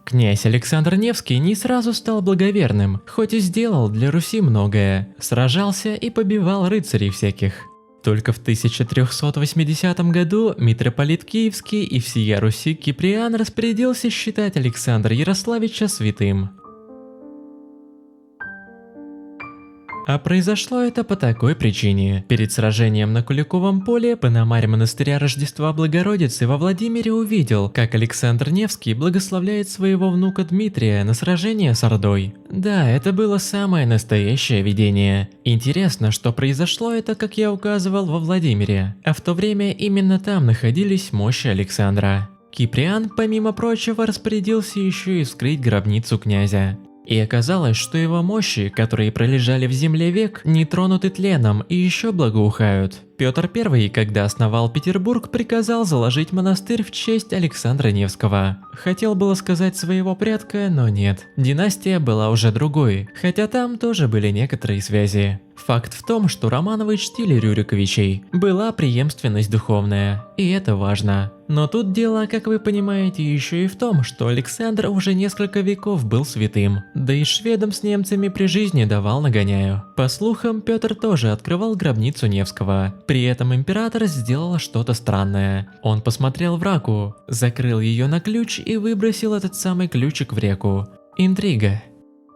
Князь Александр Невский не сразу стал благоверным, хоть и сделал для Руси многое, сражался и побивал рыцарей всяких. Только в 1380 году митрополит Киевский и всея Руси Киприан распорядился считать Александра Ярославича святым. А произошло это по такой причине. Перед сражением на Куликовом поле Пономарь монастыря Рождества Богородицы во Владимире увидел, как Александр Невский благословляет своего внука Дмитрия на сражение с Ордой. Да, это было самое настоящее видение. Интересно, что произошло это, как я указывал, во Владимире, а в то время именно там находились мощи Александра. Киприан, помимо прочего, распорядился еще и вскрыть гробницу князя. И оказалось, что его мощи, которые пролежали в земле век, не тронуты тленом и еще благоухают. Петр I, когда основал Петербург, приказал заложить монастырь в честь Александра Невского. Хотел было сказать своего предка, но нет. Династия была уже другой, хотя там тоже были некоторые связи. Факт в том, что Романовы чтили Рюриковичей, была преемственность духовная, и это важно. Но тут дело, как вы понимаете, еще и в том, что Александр уже несколько веков был святым, да и шведам с немцами при жизни давал нагоняю. По слухам, Петр тоже открывал гробницу Невского. При этом император сделал что-то странное. Он посмотрел в раку, закрыл ее на ключ и выбросил этот самый ключик в реку. Интрига.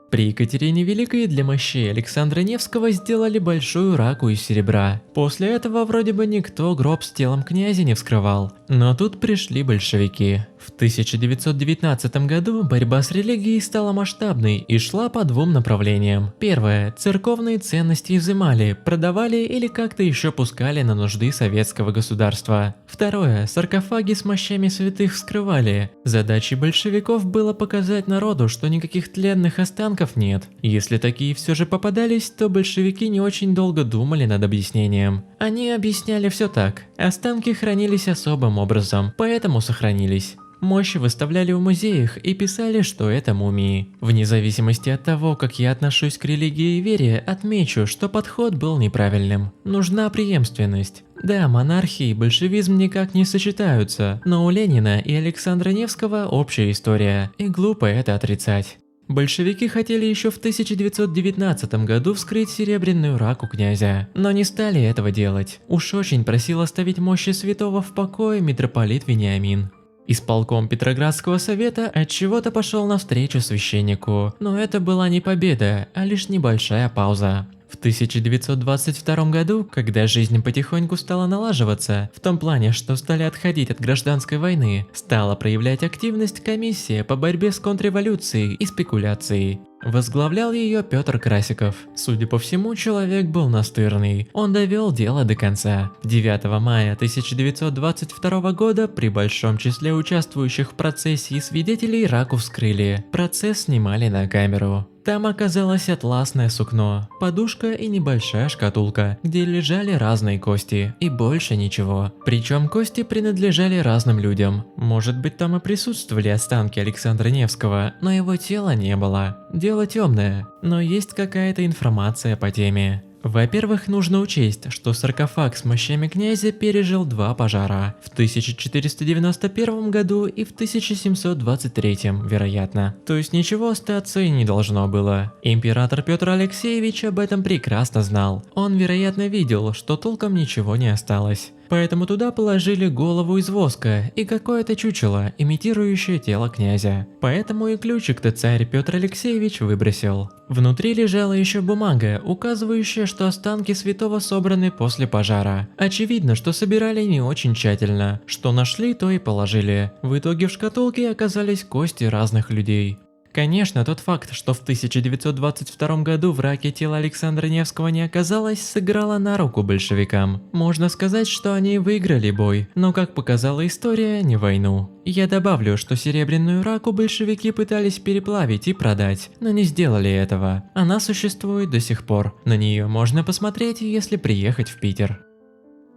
При Екатерине Великой для мощей Александра Невского сделали большую раку из серебра. После этого вроде бы никто гроб с телом князя не вскрывал. Но тут пришли большевики. В 1919 году борьба с религией стала масштабной и шла по двум направлениям. Первое – церковные ценности изымали, продавали или как-то еще пускали на нужды советского государства. Второе – саркофаги с мощами святых вскрывали. Задачей большевиков было показать народу, что никаких тленных останков нет. Если такие все же попадались, то большевики не очень долго думали над объяснением. Они объясняли все так. Останки хранились особым образом, поэтому сохранились. Мощи выставляли в музеях и писали, что это мумии. Вне зависимости от того, как я отношусь к религии и вере, отмечу, что подход был неправильным. Нужна преемственность. Да, монархия и большевизм никак не сочетаются, но у Ленина и Александра Невского общая история, и глупо это отрицать. Большевики хотели еще в 1919 году вскрыть серебряную раку князя, но не стали этого делать. Уж очень просил оставить мощи святого в покое митрополит Вениамин. Исполком Петроградского совета отчего-то пошел навстречу священнику, но это была не победа, а лишь небольшая пауза. В 1922 году, когда жизнь потихоньку стала налаживаться, в том плане, что стали отходить от гражданской войны, стала проявлять активность комиссия по борьбе с контрреволюцией и спекуляцией. Возглавлял ее Петр Красиков. Судя по всему, человек был настырный. Он довел дело до конца. 9 мая 1922 года при большом числе участвующих в процессе и свидетелей раку вскрыли. Процесс снимали на камеру. Там оказалось атласное сукно, подушка и небольшая шкатулка, где лежали разные кости, и больше ничего. Причем кости принадлежали разным людям. Может быть, там и присутствовали останки Александра Невского, но его тела не было. Дело темное, но есть какая-то информация по теме. Во-первых, нужно учесть, что саркофаг с мощами князя пережил два пожара в 1491 году и в 1723, вероятно. То есть ничего остаться и не должно было. Император Петр Алексеевич об этом прекрасно знал. Он, вероятно, видел, что толком ничего не осталось. Поэтому туда положили голову из воска и какое-то чучело, имитирующее тело князя. Поэтому и ключик-то царь Петр Алексеевич выбросил. Внутри лежала еще бумага, указывающая, что останки святого собраны после пожара. Очевидно, что собирали не очень тщательно. Что нашли, то и положили. В итоге в шкатулке оказались кости разных людей. Конечно, тот факт, что в 1922 году в раке тела Александра Невского не оказалось, сыграло на руку большевикам. Можно сказать, что они выиграли бой, но, как показала история, не войну. Я добавлю, что серебряную раку большевики пытались переплавить и продать, но не сделали этого. Она существует до сих пор. На нее можно посмотреть, если приехать в Питер.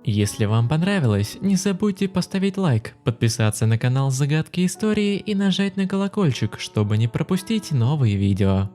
Если вам понравилось, не забудьте поставить лайк, подписаться на канал Загадки Истории и нажать на колокольчик, чтобы не пропустить новые видео.